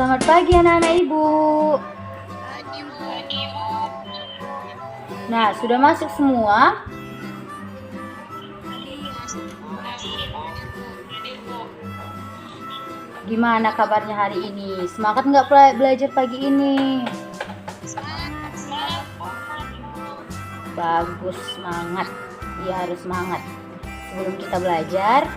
Selamat pagi anak-anak ibu. Nah, sudah masuk semua? Gimana kabarnya hari ini? Semangat nggak belajar pagi ini? Bagus, semangat. Iya, harus semangat. Sebelum kita belajar,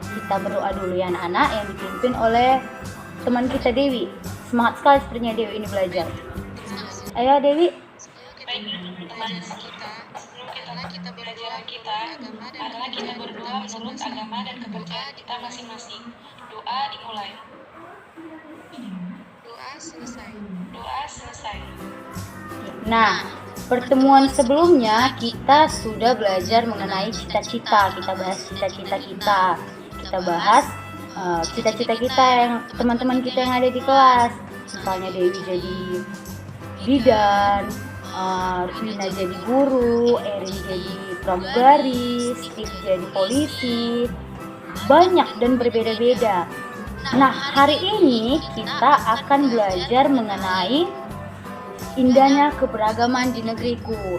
kita berdoa dulu ya anak-anak, yang dipimpin oleh teman kita Dewi. Semangat sekali sepertinya Dewi ini belajar. Ayo Dewi. Karena kita berdoa menurut agama dan kepercayaan kita masing-masing. Doa dimulai. Doa selesai. Nah, pertemuan sebelumnya kita sudah belajar mengenai cita-cita. Kita bahas cita-cita kita. Kita bahas cita-cita kita yang teman-teman kita yang ada di kelas. Misalnya Dewi jadi bidan, Rina jadi guru, Erin jadi pramugari, Steve jadi polisi. Banyak dan berbeda-beda. Nah, hari ini kita akan belajar mengenai indahnya keberagaman di negeriku.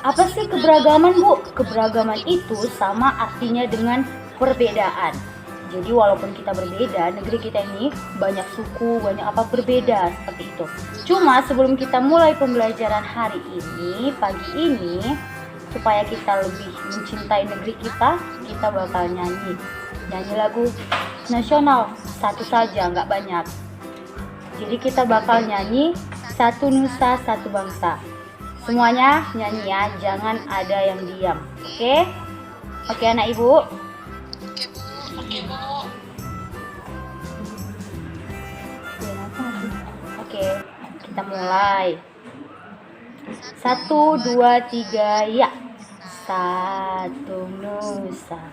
Apa sih keberagaman, Bu? Keberagaman itu sama artinya dengan perbedaan. Jadi walaupun kita berbeda, negeri kita ini banyak suku, banyak apa berbeda seperti itu. Cuma sebelum kita mulai pembelajaran hari ini, pagi ini, supaya kita lebih mencintai negeri kita bakal nyanyi lagu nasional, satu saja, nggak banyak. Jadi kita bakal nyanyi Satu Nusa Satu Bangsa. Semuanya nyanyi ya, jangan ada yang diam. Oke? Oke anak ibu? Oke, Bu. Oke, kita mulai. 1, 2, 3, ya. Satu nusa,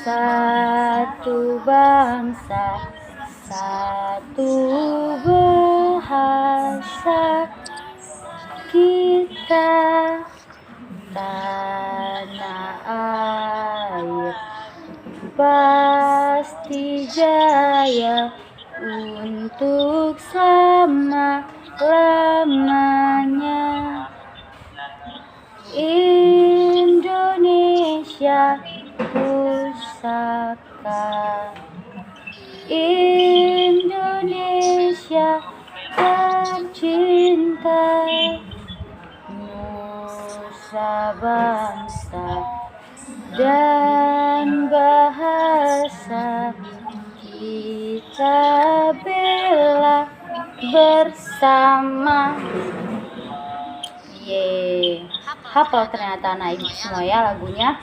satu bangsa, satu bahasa, kita tanah air pasti jaya untuk selama-lamanya. Indonesia pusaka, Indonesia tercinta, nusa bangsa dan bahasa, kita bela bersama. Yeay, hafal ternyata anak ibu semua ya lagunya.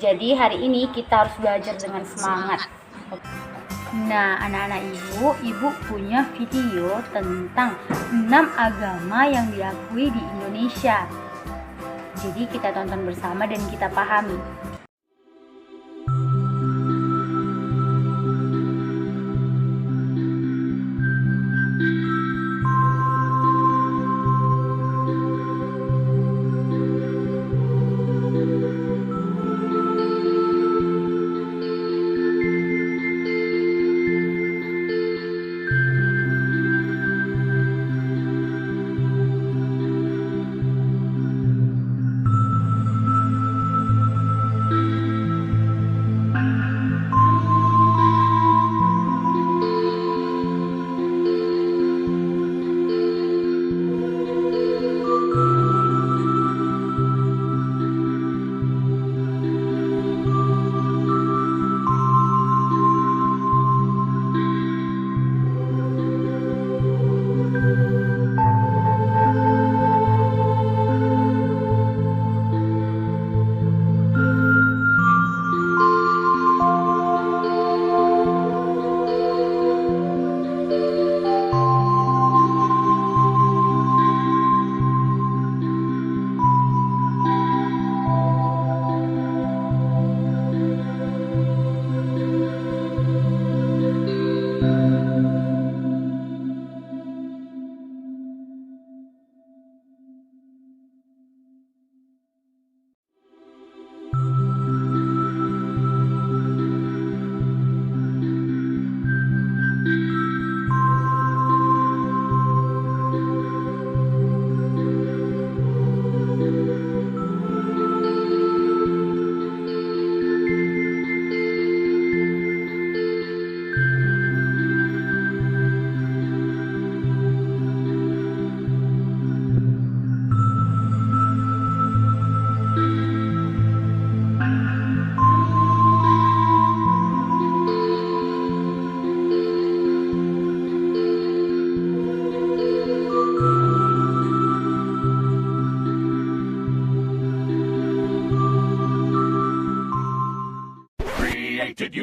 Jadi hari ini kita harus belajar dengan semangat. Nah anak-anak ibu punya video tentang 6 agama yang diakui di Indonesia. Jadi kita tonton bersama dan kita pahami.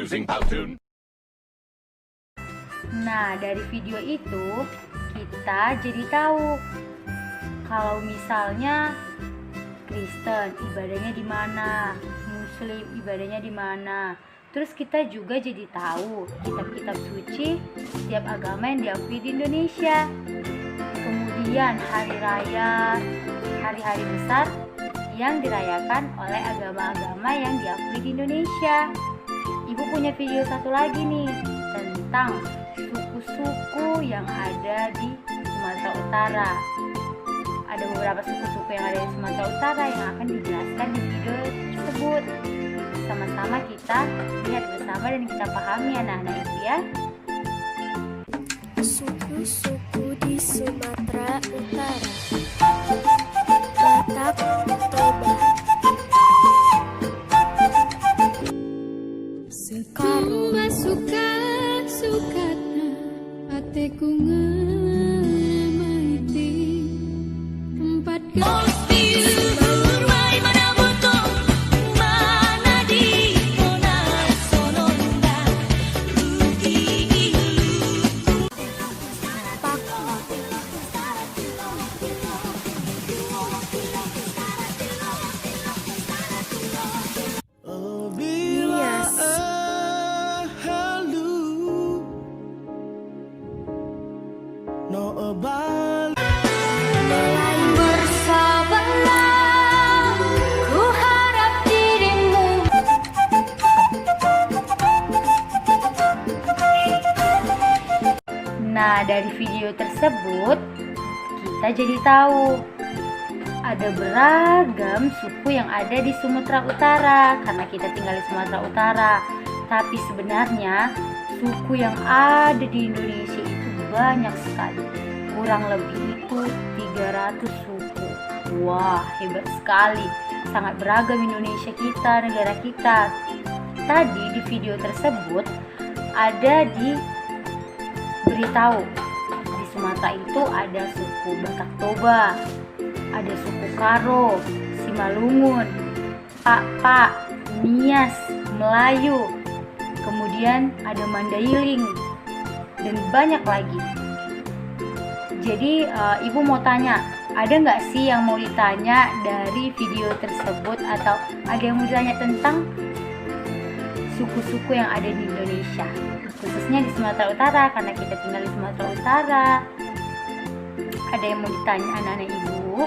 using Powtoon. Nah, dari video itu kita jadi tahu kalau misalnya Kristen ibadahnya di mana, Muslim ibadahnya di mana. Terus kita juga jadi tahu kitab-kitab suci setiap agama yang diakui di Indonesia. Kemudian hari raya, hari-hari besar yang dirayakan oleh agama-agama yang diakui di Indonesia. Ibu punya video satu lagi nih tentang suku-suku yang ada di Sumatera Utara. Ada beberapa suku-suku yang ada di Sumatera Utara yang akan dijelaskan di video tersebut. Sama-sama kita lihat bersama dan kita pahami anak-anak ibu ya. Suku-suku di Sumatera Utara. Batak, Toba, Karo, Suka-sukana ateku ngamaiti tempat Nias, Melayu, Bersabarlah, ku harap dirimu. Nah, dari video tersebut kita jadi tahu ada beragam suku yang ada di Sumatera Utara karena kita tinggal di Sumatera Utara. Tapi sebenarnya suku yang ada di Indonesia itu banyak sekali. Kurang lebih itu 300 suku. Wah, hebat sekali. Sangat beragam Indonesia kita, negara kita. Tadi di video tersebut ada diberitahu di Sumatera itu ada suku Batak Toba, ada suku Karo, Simalungun, Pak, Nias, Melayu, kemudian ada Mandailing, dan banyak lagi. Jadi ibu mau tanya, ada nggak sih yang mau ditanya dari video tersebut atau ada yang mau ditanya tentang suku-suku yang ada di Indonesia, khususnya di Sumatera Utara karena kita tinggal di Sumatera Utara. Ada yang mau ditanya anak-anak ibu?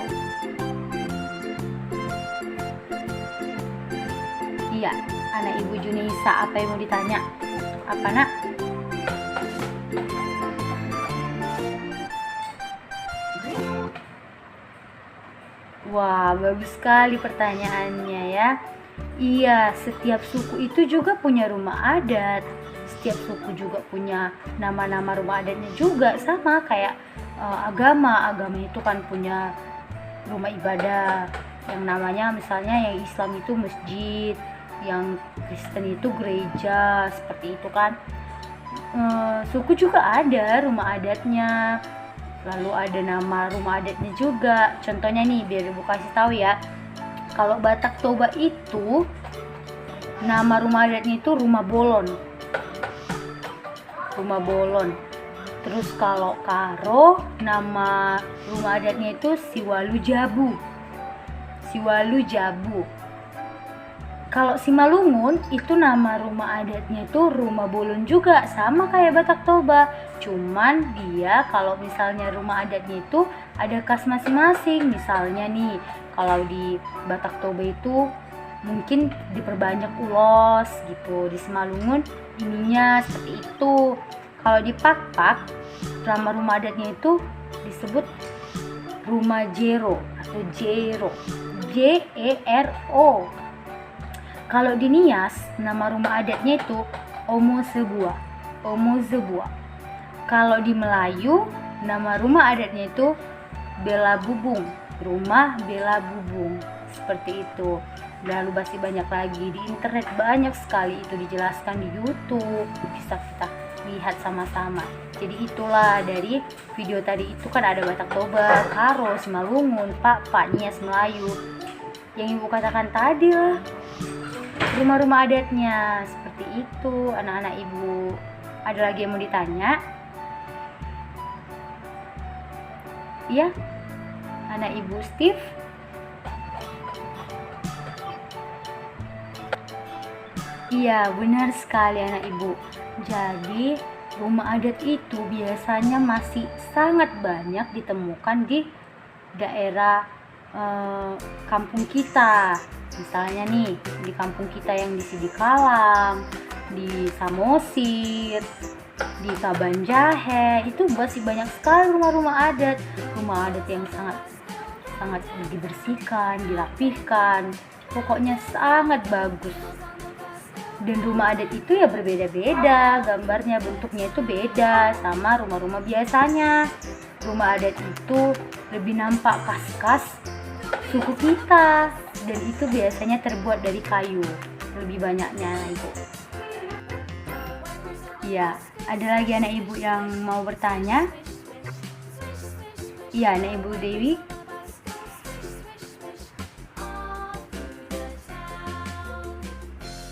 Iya, anak ibu Junisa, apa yang mau ditanya? Apa nak? Wah, bagus sekali pertanyaannya ya. Iya, setiap suku itu juga punya rumah adat. Setiap suku juga punya nama-nama rumah adatnya juga, sama kayak agama itu kan punya rumah ibadah yang namanya, misalnya yang Islam itu masjid, yang Kristen itu gereja, seperti itu kan. Suku juga ada rumah adatnya, lalu ada nama rumah adatnya juga. Contohnya nih, biar ibu kasih tahu ya, kalau Batak Toba itu nama rumah adatnya itu Rumah Bolon. Terus kalau Karo, nama rumah adatnya itu Siwalu Jabu. Kalau Simalungun itu nama rumah adatnya itu Rumah Bolon juga, sama kayak Batak Toba. Cuman dia kalau misalnya rumah adatnya itu ada khas masing-masing. Misalnya nih, kalau di Batak Toba itu mungkin diperbanyak ulos gitu. Di Simalungun ininya seperti itu. Kalau di Pakpak, nama rumah adatnya itu disebut Rumah Jero atau Jero, Jero. Kalau di Nias, nama rumah adatnya itu Omo Sebuah. Kalau di Melayu, nama rumah adatnya itu Bela Bubung, Rumah Bela Bubung, seperti itu. Lalu masih banyak lagi di internet, banyak sekali itu dijelaskan di YouTube, bisa kita lihat sama-sama. Jadi itulah dari video tadi itu kan ada Batak Toba, Karo, Simalungun, Pak, Nias, Melayu. Yang ibu katakan tadi lah. rumah-rumah adatnya. Seperti itu anak-anak ibu. Ada lagi yang mau ditanya? Iya, anak ibu Steve. Iya, benar sekali anak ibu. Jadi rumah adat itu biasanya masih sangat banyak ditemukan di daerah kampung kita. Misalnya nih, di kampung kita yang di Sidikalang, di Samosir, di Kabanjahe, itu masih banyak sekali rumah-rumah adat. Rumah adat yang sangat dibersihkan, dirapihkan, pokoknya sangat bagus. Dan rumah adat itu ya berbeda-beda, gambarnya, bentuknya itu beda sama rumah-rumah biasanya. Rumah adat itu lebih nampak khas suku kita, dan itu biasanya terbuat dari kayu lebih banyaknya, ibu. Ya, ada lagi anak ibu yang mau bertanya? Iya, anak ibu Dewi.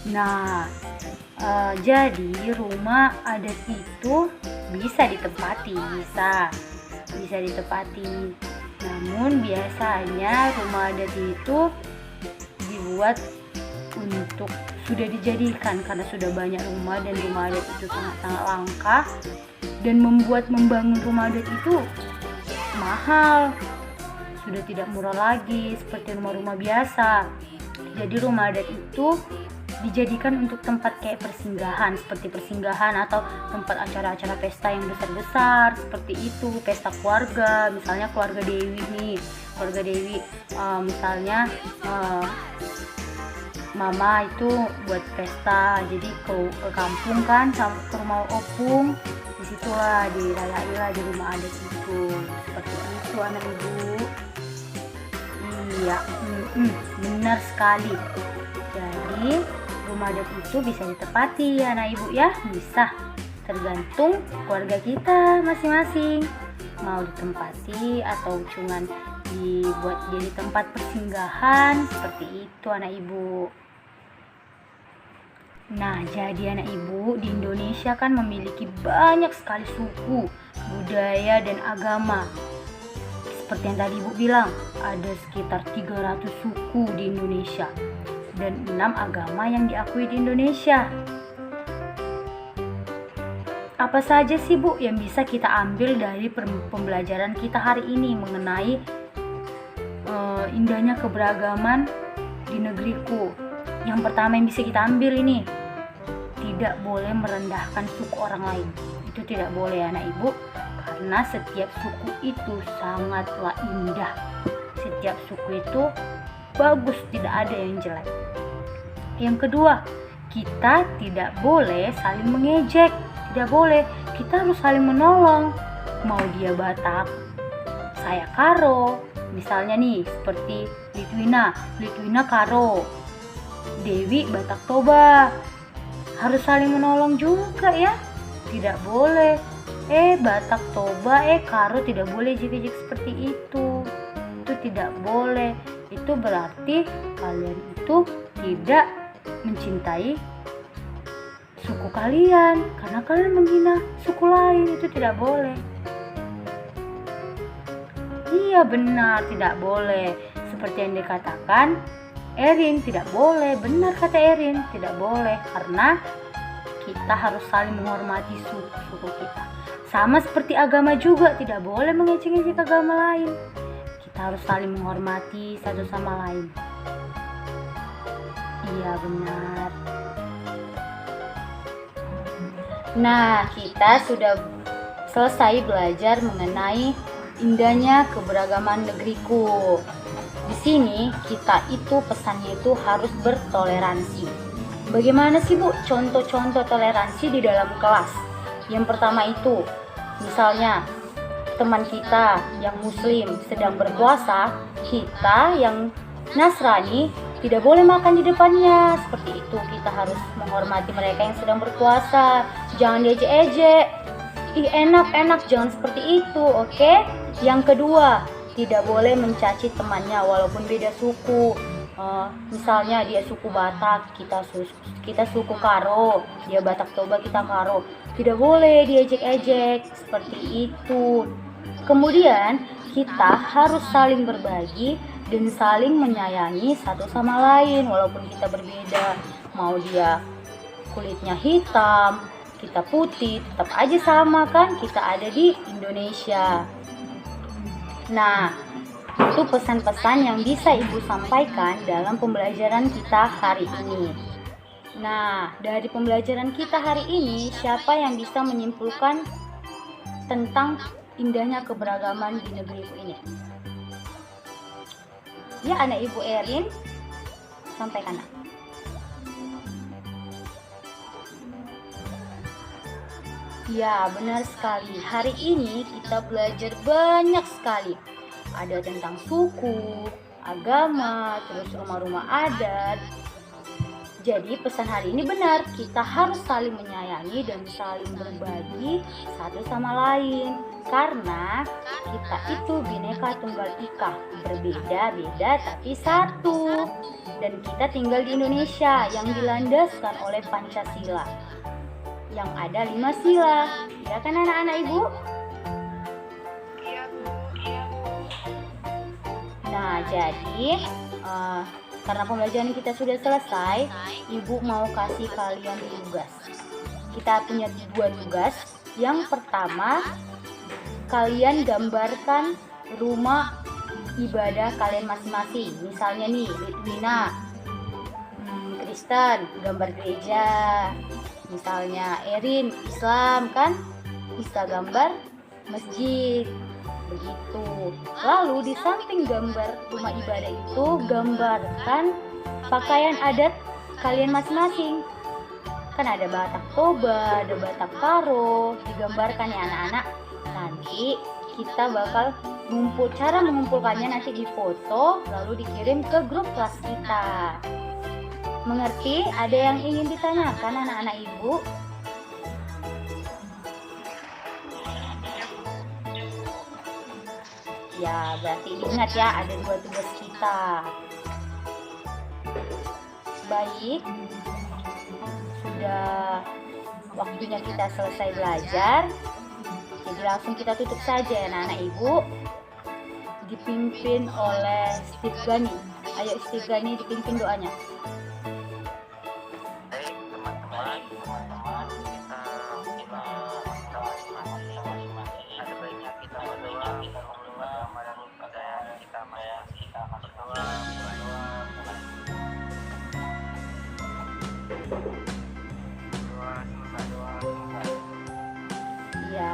Nah, jadi rumah adat itu bisa ditempati, bisa ditempati. Namun biasanya rumah adat itu dibuat untuk sudah dijadikan, karena sudah banyak rumah dan rumah adat itu sangat langka, dan membangun rumah adat itu mahal, sudah tidak murah lagi seperti rumah-rumah biasa. Jadi rumah adat itu dijadikan untuk tempat kayak persinggahan, seperti persinggahan atau tempat acara-acara pesta yang besar-besar seperti itu, pesta keluarga. Misalnya keluarga Dewi nih, misalnya mama itu buat pesta, jadi ke kampung kan, ke rumah opung, disitulah dirayailah di rumah adat itu. Seperti itu anak ibu. Iya, benar sekali. Jadi rumah adat itu bisa ditempati anak ibu ya, bisa, tergantung keluarga kita masing-masing mau ditempati atau cuman dibuat jadi tempat persinggahan, seperti itu anak ibu. Nah, jadi anak ibu, di Indonesia kan memiliki banyak sekali suku, budaya dan agama. Seperti yang tadi ibu bilang, ada sekitar 300 suku di Indonesia dan 6 agama yang diakui di Indonesia. Apa saja sih Bu yang bisa kita ambil dari pembelajaran kita hari ini mengenai indahnya keberagaman di negeriku? Yang pertama yang bisa kita ambil ini, tidak boleh merendahkan suku orang lain. Itu tidak boleh anak ibu, karena setiap suku itu sangatlah indah. Setiap suku itu bagus, tidak ada yang jelek. Yang kedua, kita tidak boleh saling mengejek, tidak boleh. Kita harus saling menolong. Mau dia Batak, saya Karo, misalnya nih seperti Litwina Karo, Dewi Batak Toba, harus saling menolong juga ya. Tidak boleh Batak Toba Karo tidak boleh jijik seperti itu. Itu tidak boleh. Itu berarti kalian itu tidak mencintai suku kalian, karena kalian menghina suku lain. Itu tidak boleh. Iya benar, tidak boleh. Seperti yang dikatakan Erin, tidak boleh. Benar kata Erin, tidak boleh, karena kita harus saling menghormati suku kita. Sama seperti agama juga, tidak boleh mengejek-ejek agama lain. Kita harus saling menghormati satu sama lain. Iya benar. Nah, kita sudah selesai belajar mengenai indahnya keberagaman negeriku. Di sini kita itu pesannya itu harus bertoleransi. Bagaimana sih Bu contoh-contoh toleransi di dalam kelas? Yang pertama itu, misalnya teman kita yang muslim sedang berpuasa, kita yang Nasrani tidak boleh makan di depannya. Seperti itu, kita harus menghormati mereka yang sedang berpuasa. Jangan diejek-ejek. Ih enak, jangan seperti itu, oke? Yang kedua, tidak boleh mencaci temannya walaupun beda suku. Misalnya dia suku Batak, kita suku Karo, dia Batak Toba, kita Karo. Tidak boleh diejek-ejek seperti itu. Kemudian kita harus saling berbagi dan saling menyayangi satu sama lain walaupun kita berbeda. Mau dia kulitnya hitam, kita putih, tetap aja sama kan, kita ada di Indonesia. Nah, itu pesan-pesan yang bisa Ibu sampaikan dalam pembelajaran kita hari ini. Nah, dari pembelajaran kita hari ini, siapa yang bisa menyimpulkan tentang indahnya keberagaman di negeriku ini? Ya, anak Ibu Erin, sampaikan. Ya, benar sekali. Hari ini kita belajar banyak sekali. Ada tentang suku, agama, terus rumah-rumah adat. Jadi pesan hari ini benar, kita harus saling menyayangi dan saling berbagi satu sama lain. Karena kita itu Bhinneka Tunggal Ika, berbeda-beda tapi satu. Dan kita tinggal di Indonesia yang dilandaskan oleh Pancasila, yang ada 5 sila. Ya kan anak-anak Ibu? Nah, jadi karena pembelajaran kita sudah selesai, Ibu mau kasih kalian tugas. Kita punya 2 tugas. Yang pertama, kalian gambarkan rumah ibadah kalian masing-masing. Misalnya nih, Litwina, Kristen, gambar gereja. Misalnya Erin, Islam kan, bisa gambar masjid. Begitu. Lalu di samping gambar rumah ibadah itu, gambarkan pakaian adat kalian masing-masing. Kan ada Batak Toba, ada Batak Karo, digambarkan ya anak-anak. Nanti kita bakal cara mengumpulkannya nanti difoto lalu dikirim ke grup kelas kita. Mengerti? Ada yang ingin ditanyakan anak-anak Ibu? Ya, berarti ingat ya, ada 2 tugas kita. Baik, sudah waktunya kita selesai belajar. Jadi langsung kita tutup saja ya anak-anak Ibu. Dipimpin oleh Steve Gani. Ayo Steve Gani, dipimpin doanya. Baik teman-teman, kita ada baiknya kita berdoa pada kita berdoa. Ya,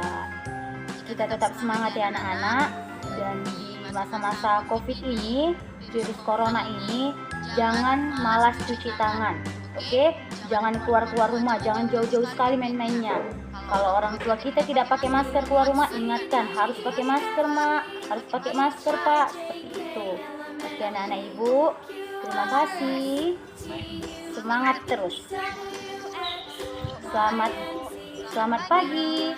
kita tetap semangat ya anak-anak. Dan di masa-masa COVID ini, virus corona ini, jangan malas cuci tangan. Oke? Jangan keluar-keluar rumah, jangan jauh-jauh sekali main-mainnya. Kalau orang tua kita tidak pakai masker keluar rumah, ingatkan harus pakai masker, Mak, harus pakai masker, Pak. Seperti itu. Oke anak-anak Ibu, terima kasih. Semangat terus. Selamat pagi.